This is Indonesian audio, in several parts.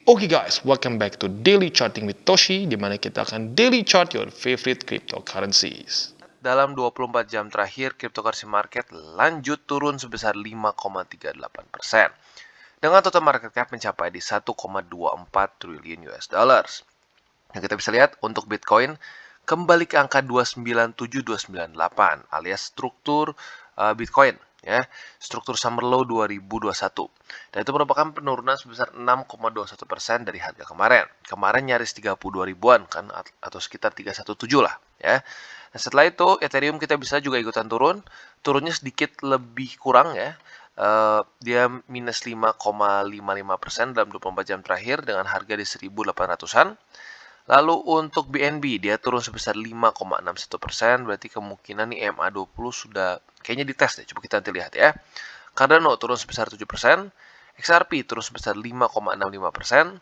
Oke guys, welcome back to Daily Charting with Toshi, di mana kita akan daily chart your favorite cryptocurrencies. Dalam 24 jam terakhir, cryptocurrency market lanjut turun sebesar 5,38%. Dengan total market cap mencapai di 1,24 triliun US dollars. Yang kita bisa lihat untuk Bitcoin kembali ke angka 297,298 alias struktur Bitcoin ya, struktur summer low 2021. Dan itu merupakan penurunan sebesar 6,21% dari harga kemarin. Kemarin nyaris 32 ribuan kan, atau sekitar 317 lah ya. Nah, setelah itu Ethereum kita bisa juga ikutan turun, turunnya sedikit lebih kurang ya. Dia minus 5,55% dalam 24 jam terakhir dengan harga di 1.800-an. Lalu untuk BNB dia turun sebesar 5,61%, berarti kemungkinan nih MA20 sudah kayaknya dites deh. Coba kita nanti lihat ya. Cardano turun sebesar 7%, XRP turun sebesar 5,65%.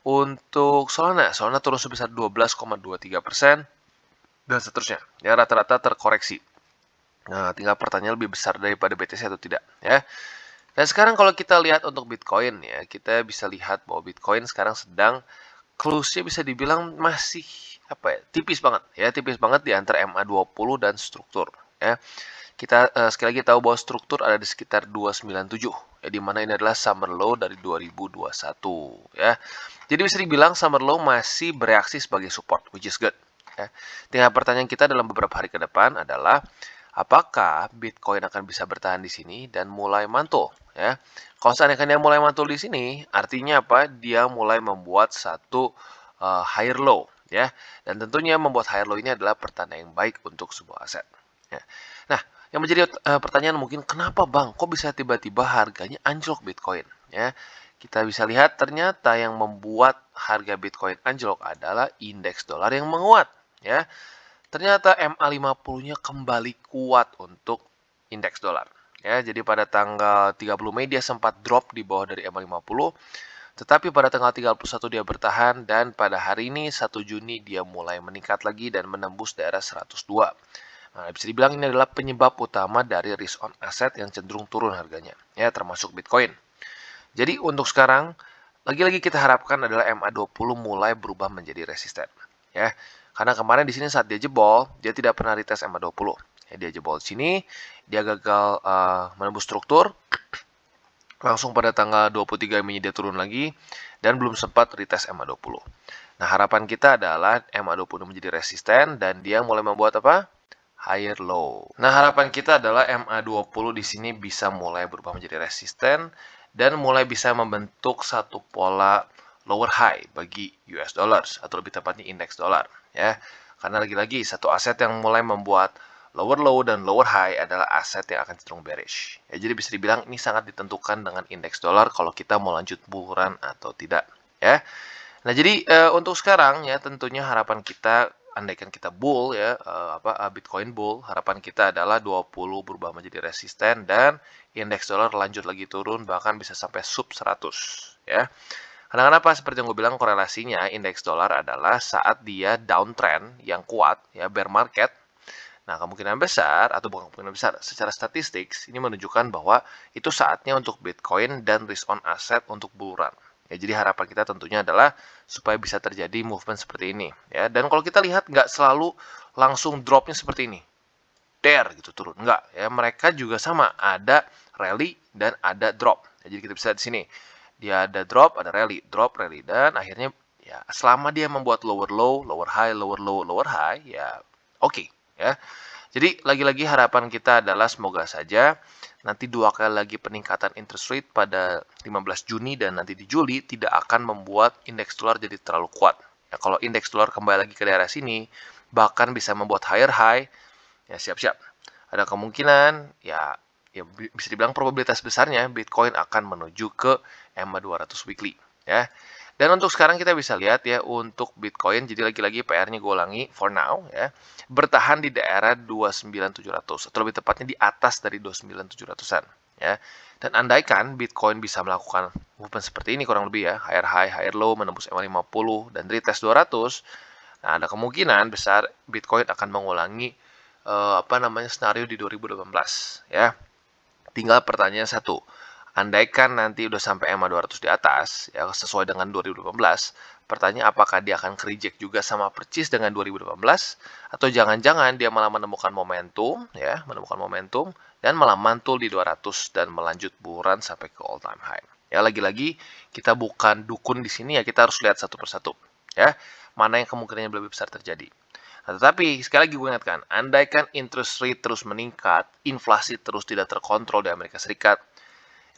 Untuk Solana turun sebesar 12,23% dan seterusnya. Ya, rata-rata terkoreksi. Nah, tinggal pertanyaan lebih besar daripada BTC atau tidak ya. Dan sekarang kalau kita lihat untuk Bitcoin ya, kita bisa lihat bahwa Bitcoin sekarang sedang close-nya bisa dibilang masih tipis banget di antara MA20 dan struktur ya. Kita sekali lagi tahu bahwa struktur ada di sekitar 297 ya, di mana ini adalah summer low dari 2021 ya. Jadi bisa dibilang summer low masih bereaksi sebagai support, which is good ya. Tinggal pertanyaan kita dalam beberapa hari ke depan adalah apakah Bitcoin akan bisa bertahan di sini dan mulai mantul ya. Kalau seandainya dia mulai mantul di sini, artinya apa? Dia mulai membuat satu higher low ya. Dan tentunya membuat higher low ini adalah pertanda yang baik untuk sebuah aset ya. Nah, yang menjadi pertanyaan mungkin kenapa Bang kok bisa tiba-tiba harganya anjlok Bitcoin ya. Kita bisa lihat ternyata yang membuat harga Bitcoin anjlok adalah indeks dolar yang menguat ya. Ternyata MA50-nya kembali kuat untuk indeks dolar. Ya, jadi pada tanggal 30 Mei dia sempat drop di bawah dari MA50, tetapi pada tanggal 31 dia bertahan dan pada hari ini 1 Juni dia mulai meningkat lagi dan menembus daerah 102. Nah, bisa dibilang ini adalah penyebab utama dari risk on asset yang cenderung turun harganya, ya termasuk Bitcoin. Jadi untuk sekarang lagi-lagi kita harapkan adalah MA20 mulai berubah menjadi resisten, ya. Karena kemarin di sini saat dia jebol, dia tidak pernah retest MA20. Ya, dia jebol di sini, dia gagal menembus struktur. Langsung pada tanggal 23 Mei dia turun lagi dan belum sempat retest MA20. Nah, harapan kita adalah MA20 menjadi resisten dan dia mulai membuat apa? Higher low. Nah, harapan kita adalah MA20 di sini bisa mulai berubah menjadi resisten dan mulai bisa membentuk satu pola lower high bagi US dollars atau lebih tepatnya indeks dolar ya. Karena lagi-lagi satu aset yang mulai membuat lower low dan lower high adalah aset yang akan cenderung bearish. Ya, jadi bisa dibilang ini sangat ditentukan dengan indeks dolar kalau kita mau lanjut bull run atau tidak ya. Nah, jadi untuk sekarang ya tentunya harapan kita andaikan kita bull ya, Bitcoin bull, harapan kita adalah 20 berubah menjadi resisten dan indeks dolar lanjut lagi turun bahkan bisa sampai sub 100 ya. Karena kenapa? Seperti yang gue bilang korelasinya indeks dolar adalah saat dia downtrend yang kuat ya, bear market. Nah, kemungkinan besar atau bukan kemungkinan besar, secara statistik ini menunjukkan bahwa itu saatnya untuk Bitcoin dan risk on asset untuk bull run. Ya, jadi harapan kita tentunya adalah supaya bisa terjadi movement seperti ini. Ya, dan kalau kita lihat nggak selalu langsung dropnya seperti ini, dare gitu turun, nggak. Ya, mereka juga sama, ada rally dan ada drop. Ya, jadi kita bisa di sini, dia ada drop, ada rally, drop, rally, dan akhirnya ya selama dia membuat lower low, lower high, lower low, lower high, ya oke. Ya, jadi lagi-lagi harapan kita adalah semoga saja nanti 2 kali lagi peningkatan interest rate pada 15 Juni dan nanti di Juli tidak akan membuat indeks dolar jadi terlalu kuat. Ya, kalau indeks dolar kembali lagi ke daerah sini, bahkan bisa membuat higher high, ya siap-siap. Ada kemungkinan, ya bisa dibilang probabilitas besarnya Bitcoin akan menuju ke MA200 weekly. Ya. Dan untuk sekarang kita bisa lihat ya untuk Bitcoin, jadi lagi-lagi PR-nya gue ulangi for now ya, bertahan di daerah 29.700 atau lebih tepatnya di atas dari 29.700-an ya. Dan andaikan Bitcoin bisa melakukan movement seperti ini kurang lebih ya, higher high, higher low, menembus MA50 dan retest 200, nah ada kemungkinan besar Bitcoin akan mengulangi skenario di 2018 ya. Tinggal pertanyaan satu, Andaikan nanti udah sampai MA200 di atas, ya sesuai dengan 2018, pertanyaan apakah dia akan reject juga sama persis dengan 2018, atau jangan-jangan dia malah menemukan momentum, ya, menemukan momentum, dan malah mantul di 200 dan melanjut buruan sampai ke all time high. Ya, lagi-lagi kita bukan dukun di sini ya, kita harus lihat satu persatu, ya, mana yang kemungkinannya lebih besar terjadi. Nah, tetapi sekali lagi gue ingatkan, andaikan interest rate terus meningkat, inflasi terus tidak terkontrol di Amerika Serikat,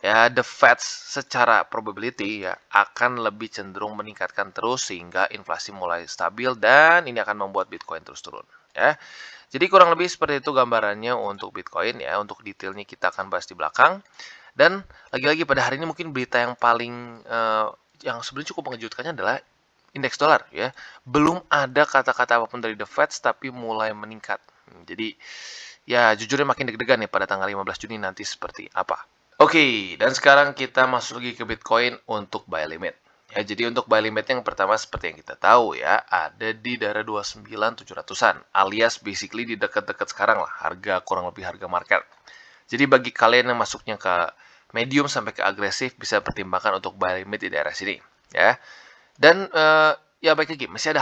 ya the Fed secara probability ya akan lebih cenderung meningkatkan terus sehingga inflasi mulai stabil dan ini akan membuat Bitcoin terus turun, ya. Jadi kurang lebih seperti itu gambarannya untuk Bitcoin ya. Untuk detailnya kita akan bahas di belakang. Dan lagi-lagi pada hari ini mungkin berita yang paling yang sebenarnya cukup mengejutkannya adalah indeks dolar ya. Belum ada kata-kata apapun dari The Fed tapi mulai meningkat. Jadi ya jujurnya makin deg-degan nih pada tanggal 15 Juni nanti seperti apa. Oke, dan sekarang kita masuk lagi ke Bitcoin untuk buy limit. Ya, jadi untuk buy limit yang pertama seperti yang kita tahu ya, ada di daerah 29.700-an, alias basically di dekat-dekat sekarang lah, harga kurang lebih harga market. Jadi bagi kalian yang masuknya ke medium sampai ke agresif, bisa pertimbangkan untuk buy limit di daerah sini, ya. Dan ya baik lagi, masih ada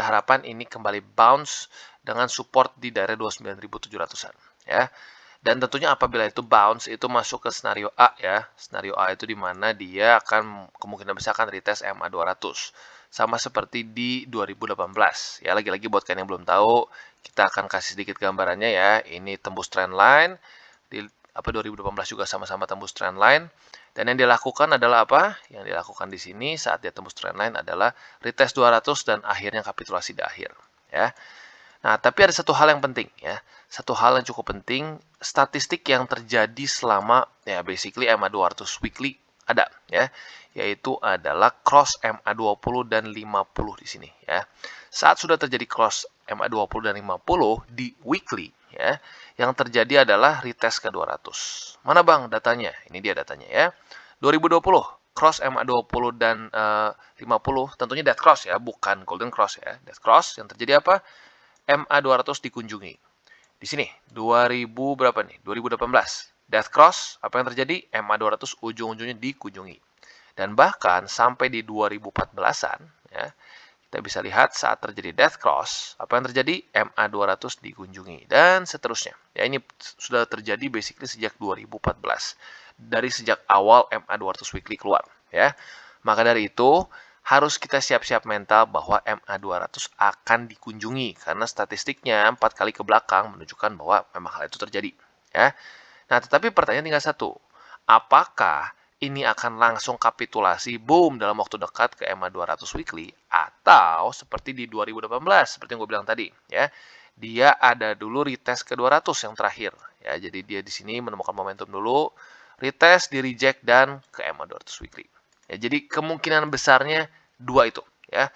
harapan ini kembali bounce dengan support di daerah 29.700-an, ya. Dan tentunya apabila itu bounce, itu masuk ke skenario A ya. Skenario A itu di mana dia akan kemungkinan besar akan retest MA200. Sama seperti di 2018. Ya, lagi-lagi buat kalian yang belum tahu, kita akan kasih sedikit gambarannya ya. Ini tembus trendline. Di 2018 juga sama-sama tembus trendline. Dan yang dilakukan adalah apa? Yang dilakukan di sini saat dia tembus trendline adalah retest 200 dan akhirnya kapitulasi di akhir. Ya. Nah, tapi ada satu hal yang penting ya. Satu hal yang cukup penting, statistik yang terjadi selama ya basically MA200 weekly ada ya, yaitu adalah cross MA20 dan 50 di sini ya. Saat sudah terjadi cross MA20 dan 50 di weekly ya, yang terjadi adalah retest ke 200. Mana Bang datanya? Ini dia datanya ya. 2020 cross MA20 dan 50 tentunya dead cross ya, bukan golden cross ya. Dead cross yang terjadi apa? MA200 dikunjungi. Di sini 2000 berapa nih? 2018. Death Cross, apa yang terjadi? MA200 ujung-ujungnya dikunjungi. Dan bahkan sampai di 2014-an ya, kita bisa lihat saat terjadi Death Cross, apa yang terjadi? MA200 dikunjungi dan seterusnya. Ya, ini sudah terjadi basically sejak 2014. Dari sejak awal MA200 weekly keluar ya. Maka dari itu harus kita siap-siap mental bahwa MA200 akan dikunjungi karena statistiknya 4 kali ke belakang menunjukkan bahwa memang hal itu terjadi ya. Nah, tetapi pertanyaan tinggal satu. Apakah ini akan langsung kapitulasi boom dalam waktu dekat ke MA200 weekly atau seperti di 2018 seperti yang gue bilang tadi ya. Dia ada dulu retest ke 200 yang terakhir ya. Jadi dia di sini menemukan momentum dulu, retest, di reject dan ke MA200 weekly. Ya, jadi kemungkinan besarnya dua itu ya.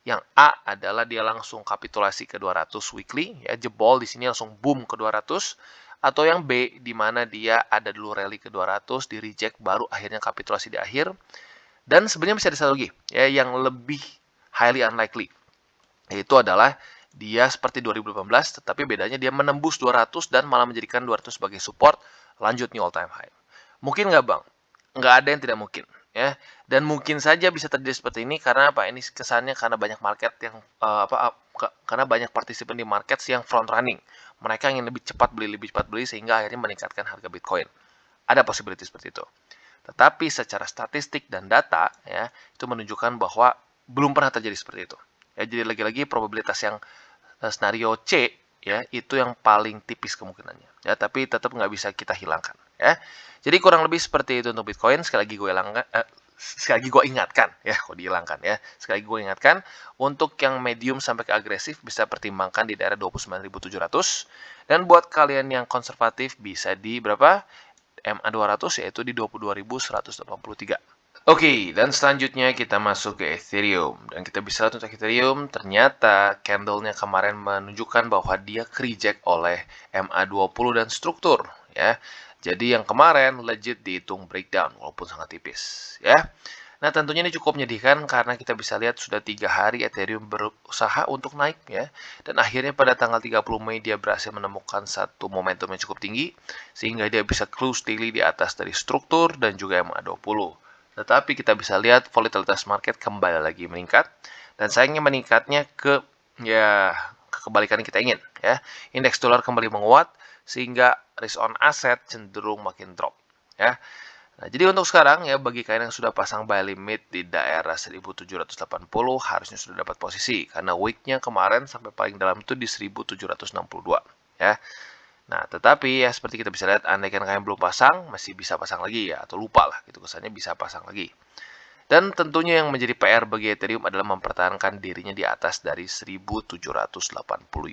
Yang A adalah dia langsung kapitulasi ke 200 weekly ya, jebol di sini langsung boom ke 200, atau yang B di mana dia ada dulu rally ke 200, di reject baru akhirnya kapitulasi di akhir. Dan sebenarnya masih ada satu lagi ya yang lebih highly unlikely. Yaitu adalah dia seperti 2018 tetapi bedanya dia menembus 200 dan malah menjadikan 200 sebagai support, lanjut new all time high. Mungkin nggak Bang? Nggak ada yang tidak mungkin ya. Dan mungkin saja bisa terjadi seperti ini karena apa? Ini kesannya karena banyak market yang karena banyak partisipan di market yang front running. Mereka ingin lebih cepat beli sehingga akhirnya meningkatkan harga Bitcoin. Ada possibility seperti itu. Tetapi secara statistik dan data ya, itu menunjukkan bahwa belum pernah terjadi seperti itu. Ya, jadi lagi-lagi probabilitas yang skenario C ya itu yang paling tipis kemungkinannya. Ya, tapi tetap nggak bisa kita hilangkan. Ya, jadi kurang lebih seperti itu untuk Bitcoin. Sekali lagi gue ingatkan ya, kok dihilangkan ya. Sekali lagi gue ingatkan untuk yang medium sampai ke agresif bisa pertimbangkan di daerah 29.700 dan buat kalian yang konservatif bisa di berapa? MA200 yaitu di 22.183. Oke, dan selanjutnya kita masuk ke Ethereum. Dan kita bisa lihat untuk Ethereum, ternyata candle-nya kemarin menunjukkan bahwa dia reject oleh MA20 dan struktur ya. Jadi yang kemarin legit dihitung breakdown walaupun sangat tipis ya. Nah, tentunya ini cukup menyedihkan karena kita bisa lihat sudah 3 hari Ethereum berusaha untuk naik ya. Dan akhirnya pada tanggal 30 Mei dia berhasil menemukan satu momentum yang cukup tinggi sehingga dia bisa close daily di atas dari struktur dan juga MA20. Tetapi kita bisa lihat volatilitas market kembali lagi meningkat dan sayangnya meningkatnya ke kebalikan yang kita ingin ya. Indeks dolar kembali menguat sehingga risk on asset cenderung makin drop ya. Nah, jadi untuk sekarang ya bagi kalian yang sudah pasang buy limit di daerah 1780 harusnya sudah dapat posisi karena weeknya kemarin sampai paling dalam itu di 1762 ya. Nah, tetapi ya seperti kita bisa lihat andaikan kalian belum pasang masih bisa pasang lagi ya atau lupa lah gitu kesannya bisa pasang lagi. Dan tentunya yang menjadi PR bagi Ethereum adalah mempertahankan dirinya di atas dari 1780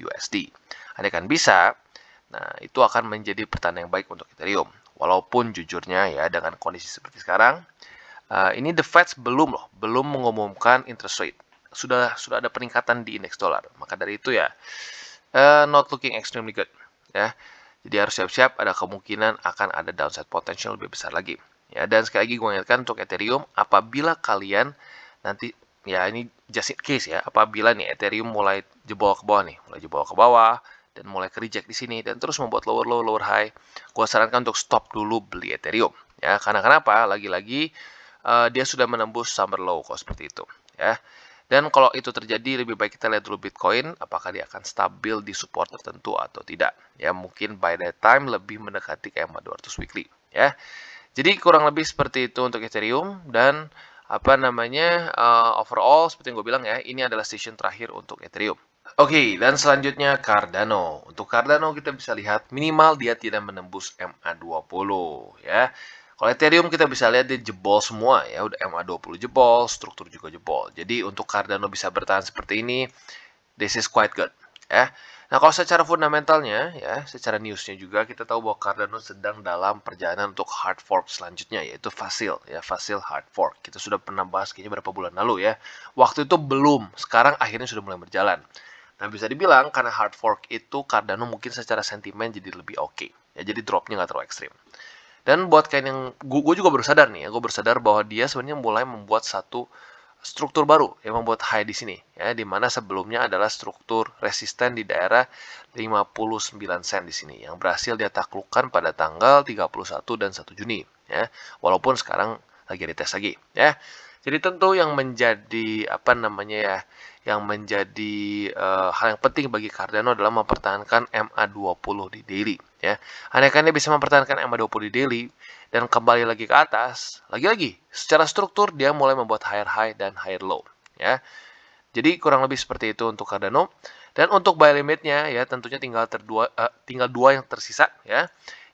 USD. Andaikan bisa, nah itu akan menjadi pertanda yang baik untuk Ethereum. Walaupun jujurnya ya dengan kondisi seperti sekarang, ini the Fed belum mengumumkan interest rate. Sudah ada peningkatan di indeks dolar. Maka dari itu ya, not looking extremely good. Ya, jadi harus siap-siap ada kemungkinan akan ada downside potential lebih besar lagi. Ya, dan sekali lagi gue ingatkan untuk Ethereum, apabila kalian nanti ya ini just in case ya, apabila nih Ethereum mulai jebol ke bawah dan mulai ke reject di sini dan terus membuat lower low, lower high, gue sarankan untuk stop dulu beli Ethereum. Ya, karena kenapa? Lagi-lagi dia sudah menembus summer low kalau seperti itu. Ya. Dan kalau itu terjadi, lebih baik kita lihat dulu Bitcoin, apakah dia akan stabil di support tertentu atau tidak. Ya, mungkin by that time lebih mendekati ke EMA 200 weekly. Ya, jadi kurang lebih seperti itu untuk Ethereum dan overall seperti yang gue bilang ya, ini adalah session terakhir untuk Ethereum. Oke, dan selanjutnya Cardano. Untuk Cardano kita bisa lihat minimal dia tidak menembus MA20 ya. Kalau Ethereum kita bisa lihat dia jebol semua ya, udah MA20 jebol, struktur juga jebol. Jadi untuk Cardano bisa bertahan seperti ini, this is quite good ya. Nah, kalau secara fundamentalnya ya, secara newsnya juga kita tahu bahwa Cardano sedang dalam perjalanan untuk hard fork selanjutnya yaitu Facile ya, Facile hard fork. Kita sudah pernah bahas kayaknya beberapa bulan lalu ya. Waktu itu belum, sekarang akhirnya sudah mulai berjalan. Nah, bisa dibilang karena hard fork itu Cardano mungkin secara sentimen jadi lebih oke. Ya, jadi dropnya nggak terlalu ekstrim. Dan buat kalian yang, gue juga baru sadar nih ya, gue bersadar bahwa dia sebenarnya mulai membuat satu struktur baru yang membuat high di sini ya, di mana sebelumnya adalah struktur resisten di daerah 59 sen di sini yang berhasil dia taklukkan pada tanggal 31 dan 1 Juni ya. Walaupun sekarang lagi dites lagi ya. Jadi tentu yang menjadi hal yang penting bagi Cardano adalah mempertahankan MA20 di daily ya. Andaikan dia bisa mempertahankan MA20 di daily dan kembali lagi ke atas, lagi-lagi secara struktur dia mulai membuat higher high dan higher low ya. Jadi kurang lebih seperti itu untuk Cardano. Dan untuk buy limitnya ya tentunya tinggal dua yang tersisa ya.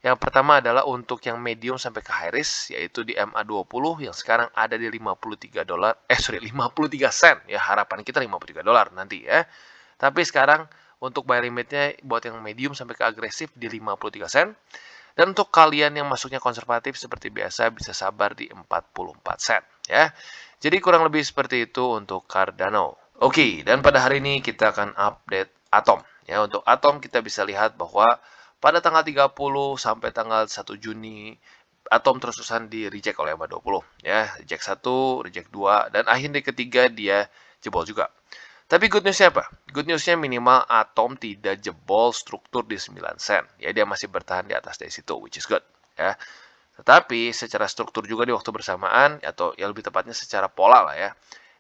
Yang pertama adalah untuk yang medium sampai ke high risk yaitu di MA20 yang sekarang ada di 53 sen ya, harapan kita 53 dolar nanti ya. Tapi sekarang untuk buy limitnya buat yang medium sampai ke agresif di 53 sen. Dan untuk kalian yang masuknya konservatif seperti biasa bisa sabar di 44 sen ya. Jadi kurang lebih seperti itu untuk Cardano. Oke, dan pada hari ini kita akan update Atom. Ya, untuk Atom kita bisa lihat bahwa pada tanggal 30 sampai tanggal 1 Juni Atom terus-terusan di reject oleh MA20 ya, reject 1, reject 2 dan akhirnya ketiga dia jebol juga. Tapi good newsnya apa? Good newsnya minimal Atom tidak jebol struktur di 9 sen. Ya, dia masih bertahan di atas dari situ, which is good. Ya. Tetapi secara struktur juga di waktu bersamaan, atau yang lebih tepatnya secara pola lah ya,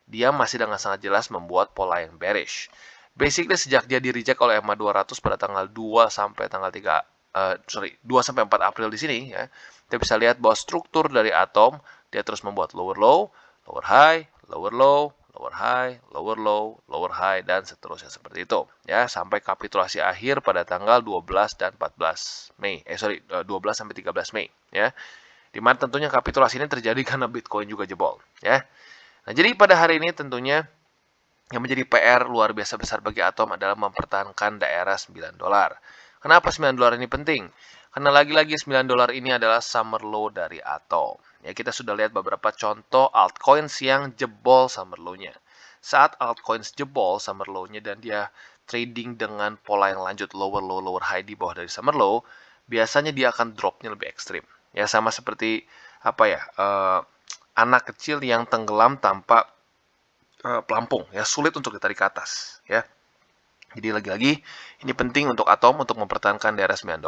dia masih dengan sangat jelas membuat pola yang bearish. Basically sejak dia di reject oleh EMA 200 pada tanggal 2 sampai tanggal 2 sampai 4 April di sini ya. Kita bisa lihat bahwa struktur dari Atom dia terus membuat lower low, lower high, lower low, lower high, lower low, lower high dan seterusnya seperti itu ya sampai kapitulasi akhir pada tanggal 12 dan 14 Mei. 12 sampai 13 Mei ya. Di mana tentunya kapitulasi ini terjadi karena Bitcoin juga jebol ya. Nah, jadi pada hari ini tentunya yang menjadi PR luar biasa besar bagi Atom adalah mempertahankan daerah 9 dolar. Kenapa 9 dolar ini penting? Karena lagi-lagi 9 dolar ini adalah summer low dari Atom. Ya, kita sudah lihat beberapa contoh altcoins yang jebol summer low-nya. Saat altcoins jebol summer low-nya dan dia trading dengan pola yang lanjut lower low, lower high di bawah dari summer low, biasanya dia akan drop-nya lebih ekstrim. Ya, sama seperti anak kecil yang tenggelam tanpa pelampung, ya, sulit untuk ditarik ke atas, ya. Jadi lagi-lagi ini penting untuk Atom untuk mempertahankan di area $9.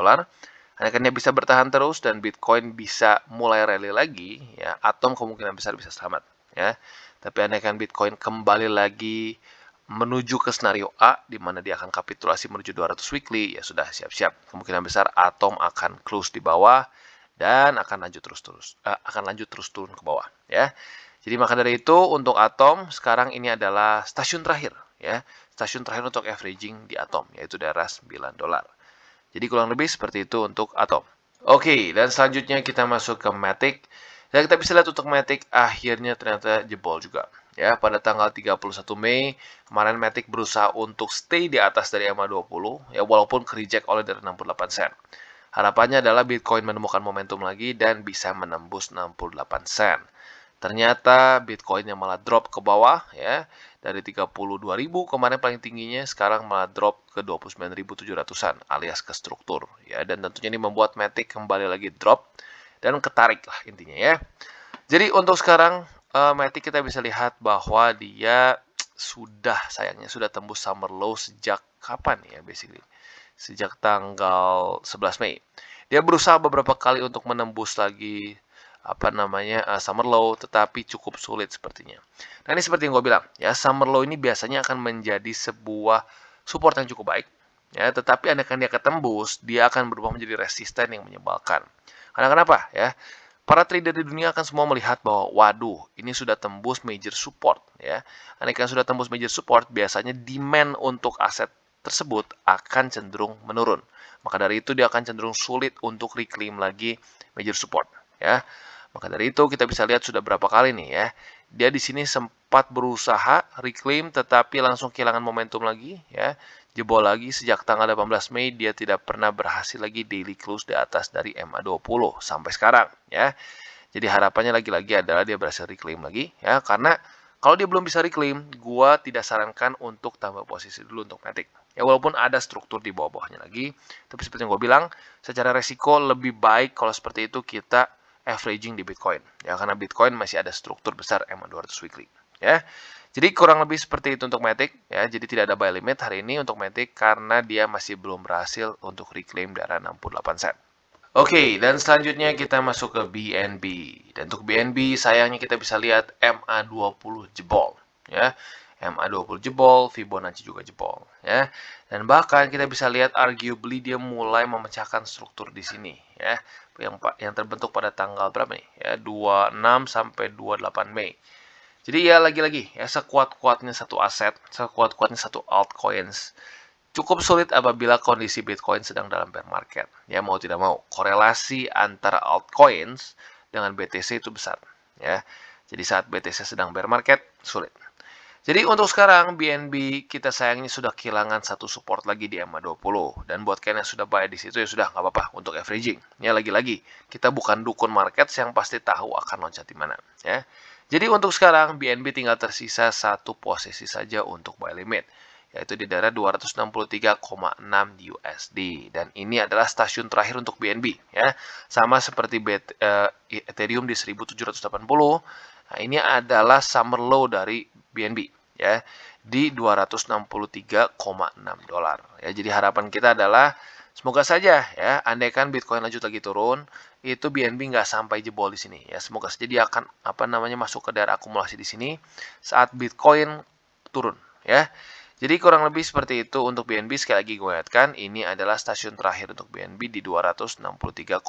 Andaikan dia bisa bertahan terus dan Bitcoin bisa mulai rally lagi, ya, Atom kemungkinan besar bisa selamat, ya. Tapi andaikan Bitcoin kembali lagi menuju ke skenario A, di mana dia akan kapitulasi menuju 200 weekly, ya sudah siap-siap. Kemungkinan besar Atom akan close di bawah dan akan lanjut terus turun ke bawah, ya. Jadi maka dari itu untuk Atom sekarang ini adalah stasiun terakhir, ya. Stasiun terakhir untuk averaging di Atom, yaitu daerah $9. Jadi kurang lebih seperti itu untuk Atom. Oke, dan selanjutnya kita masuk ke Matic. Dan kita bisa lihat untuk Matic akhirnya ternyata jebol juga. Ya, pada tanggal 31 Mei, kemarin Matic berusaha untuk stay di atas dari EMA20, ya, walaupun ke-reject oleh dari 68 sen. Harapannya adalah Bitcoin menemukan momentum lagi dan bisa menembus 68 sen. Ternyata Bitcoin yang malah drop ke bawah, ya, dari 32.000 kemarin paling tingginya, sekarang malah drop ke 29.700-an alias ke struktur, ya, dan tentunya ini membuat Matic kembali lagi drop dan ketarik lah intinya, ya. Jadi untuk sekarang Matic kita bisa lihat bahwa dia sayangnya sudah tembus summer low sejak kapan ya, basically sejak tanggal 11 Mei. Dia berusaha beberapa kali untuk menembus lagi summer low, tetapi cukup sulit sepertinya. Nah, ini seperti yang gue bilang, ya, summer low ini biasanya akan menjadi sebuah support yang cukup baik, ya, tetapi andaikan dia ketembus, dia akan berubah menjadi resisten yang menyebalkan. Karena kenapa, ya? Para trader di dunia akan semua melihat bahwa, waduh, ini sudah tembus major support, ya. Andaikan sudah tembus major support, biasanya demand untuk aset tersebut akan cenderung menurun. Maka dari itu dia akan cenderung sulit untuk reclaim lagi major support, ya. Maka dari itu kita bisa lihat sudah berapa kali nih, ya. Dia di sini sempat berusaha reclaim tetapi langsung kehilangan momentum lagi, ya. Jebol lagi sejak tanggal 18 Mei dia tidak pernah berhasil lagi daily close di atas dari MA20 sampai sekarang, ya. Jadi harapannya lagi-lagi adalah dia berhasil reclaim lagi, ya, karena kalau dia belum bisa reclaim, gua tidak sarankan untuk tambah posisi dulu untuk Matic. Ya, walaupun ada struktur di bawah-bawahnya lagi, tapi seperti yang gue bilang, secara resiko lebih baik kalau seperti itu kita averaging di Bitcoin, ya, karena Bitcoin masih ada struktur besar MA200 weekly, ya. Jadi kurang lebih seperti itu untuk Matic, ya. Jadi tidak ada buy limit hari ini untuk Matic karena dia masih belum berhasil untuk reclaim darah 68 sen. Oke, dan selanjutnya kita masuk ke BNB. Dan untuk BNB sayangnya kita bisa lihat MA20 jebol, ya. MA20 jebol, Fibonacci juga jebol, ya. Dan bahkan kita bisa lihat arguably dia mulai memecahkan struktur di sini, ya. Yang terbentuk pada tanggal berapa nih? Ya, 26 sampai 28 Mei. Jadi ya lagi-lagi ya sekuat-kuatnya satu aset, sekuat-kuatnya satu altcoins, cukup sulit apabila kondisi Bitcoin sedang dalam bear market. Ya mau tidak mau, korelasi antara altcoins dengan BTC itu besar. Ya, jadi saat BTC sedang bear market, sulit. Jadi untuk sekarang BNB kita sayangnya sudah kehilangan satu support lagi di EMA20 dan buat kalian yang sudah buy di situ ya sudah nggak apa-apa untuk averaging. Ya lagi-lagi kita bukan dukun market yang pasti tahu akan loncat di mana. Ya. Jadi untuk sekarang BNB tinggal tersisa satu posisi saja untuk buy limit, yaitu di daerah 263,6 USD dan ini adalah stasiun terakhir untuk BNB, ya. Sama seperti Ethereum di 1780. Nah, ini adalah summer low dari BNB, ya, di $263,6. Ya, jadi harapan kita adalah semoga saja, ya, andaikan Bitcoin lanjut lagi turun, itu BNB nggak sampai jebol di sini, ya. Semoga saja dia akan masuk ke daerah akumulasi di sini saat Bitcoin turun, ya. Jadi kurang lebih seperti itu untuk BNB. Sekali lagi gue ingatkan, ini adalah stasiun terakhir untuk BNB di 263,6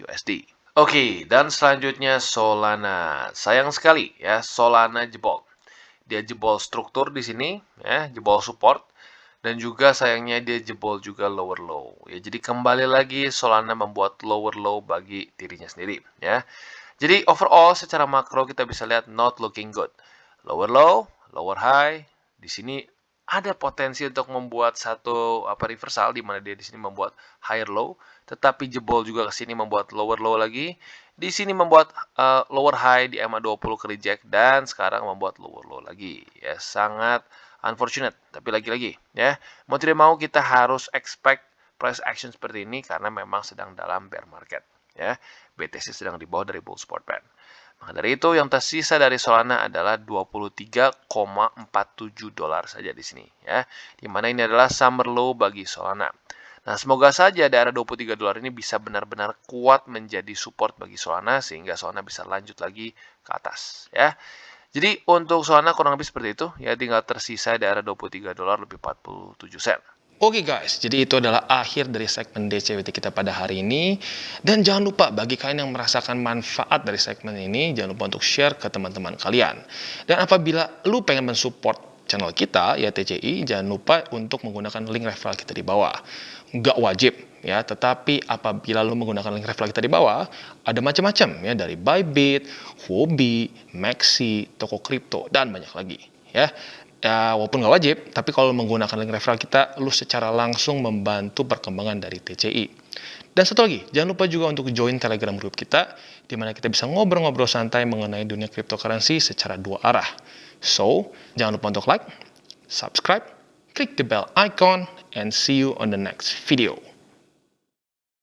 USD. Oke, dan selanjutnya Solana. Sayang sekali ya, Solana jebol. Dia jebol struktur di sini, ya, jebol support, dan juga sayangnya dia jebol juga lower low. Ya, jadi kembali lagi Solana membuat lower low bagi dirinya sendiri, ya. Jadi overall secara makro kita bisa lihat not looking good. Lower low, lower high. Di sini ada potensi untuk membuat satu reversal di mana dia di sini membuat higher low, tetapi jebol juga ke sini membuat lower low lagi. Di sini membuat lower high di EMA20 ke reject dan sekarang membuat lower low lagi. Ya, sangat unfortunate, tapi lagi-lagi ya, mau tidak mau kita harus expect price action seperti ini karena memang sedang dalam bear market, ya. BTC sedang di bawah dari bull support band. Maka dari itu yang tersisa dari Solana adalah $23,47 saja di sini ya. Dimana ini adalah summer low bagi Solana. Nah, semoga saja daerah $23 ini bisa benar-benar kuat menjadi support bagi Solana sehingga Solana bisa lanjut lagi ke atas ya. Jadi untuk Solana kurang lebih seperti itu ya, tinggal tersisa daerah $23 lebih 47 sen. Oke guys, jadi itu adalah akhir dari segmen DCWT kita pada hari ini. Dan jangan lupa bagi kalian yang merasakan manfaat dari segmen ini, jangan lupa untuk share ke teman-teman kalian. Dan apabila lu pengen mensupport channel kita, ya TCI, jangan lupa untuk menggunakan link referral kita di bawah. Nggak wajib ya, tetapi apabila lu menggunakan link referral kita di bawah, ada macam-macam ya, dari Bybit, Huobi, Maxi, toko kripto, dan banyak lagi ya. Ya, walaupun nggak wajib, tapi kalau menggunakan link referral kita, lu secara langsung membantu perkembangan dari TCI. Dan satu lagi, jangan lupa juga untuk join Telegram group kita, di mana kita bisa ngobrol-ngobrol santai mengenai dunia cryptocurrency secara dua arah. So, jangan lupa untuk like, subscribe, klik the bell icon, and see you on the next video.